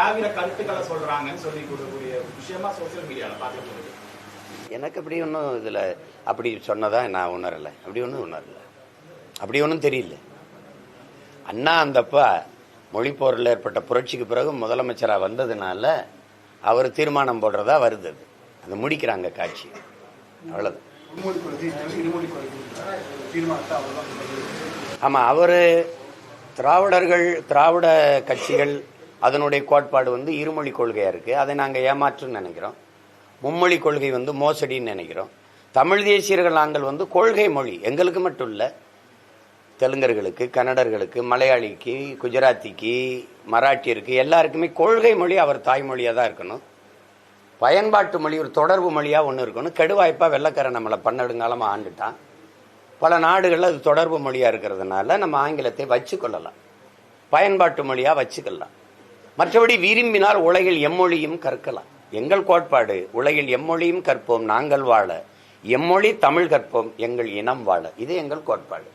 திராவிட கருத்துக்களை சொல்றாங்கன்னு சொல்லி கொடுக்கக்கூடிய விஷயமா சோசியல் மீடியால பார்க்க. எனக்கு அப்படி ஒன்றும் இதில் அப்படி சொன்னதா நான் உணரலை. அப்படி ஒன்றும் உணரலை, அப்படி ஒன்றும் தெரியல. அண்ணா அந்தப்பா மொழிப்போரில் ஏற்பட்ட புரட்சிக்கு பிறகு முதலமைச்சராக வந்ததுனால அவர் தீர்மானம் போடுறதா வருது. அது முடிக்கிறாங்க காட்சி, அவ்வளோதான். ஆமாம், அவர் திராவிட கட்சிகள் அதனுடைய கோட்பாடு இருமொழி கொள்கையாக இருக்குது. அதை நாங்கள் ஏமாற்றுன்னு நினைக்கிறோம். மும்மொழி கொள்கை மோசடின்னு நினைக்கிறோம். தமிழ் தேசியர்கள் நாங்கள் கொள்கை மொழி எங்களுக்கு மட்டும் இல்லை, தெலுங்கர்களுக்கு, கன்னடர்களுக்கு, மலையாளிக்கு, குஜராத்திக்கு, மராட்டியருக்கு எல்லாருக்குமே கொள்கை மொழி அவர் தாய்மொழியாக தான் இருக்கணும். பயன்பாட்டு மொழி ஒரு தொடர்பு மொழியாக ஒன்று இருக்கணும். கெடுவாய்ப்பாக வெள்ளக்காரன் நம்மளை பன்னெடுங்காலமாக ஆண்டுட்டான். பல நாடுகளில் அது தொடர்பு மொழியாக இருக்கிறதுனால நம்ம ஆங்கிலத்தை வச்சுக்கொள்ளலாம், பயன்பாட்டு மொழியாக வச்சுக்கலாம். மற்றபடி விரும்பினால் உலகில் எம்மொழியும் கற்கலாம். எங்கள் கோட்பாடு உலகில் எம்மொழியும் கற்போம் நாங்கள் வாழ, எம்மொழி தமிழ் கற்போம் எங்கள் இனம் வாழ. இது எங்கள் கோட்பாடு.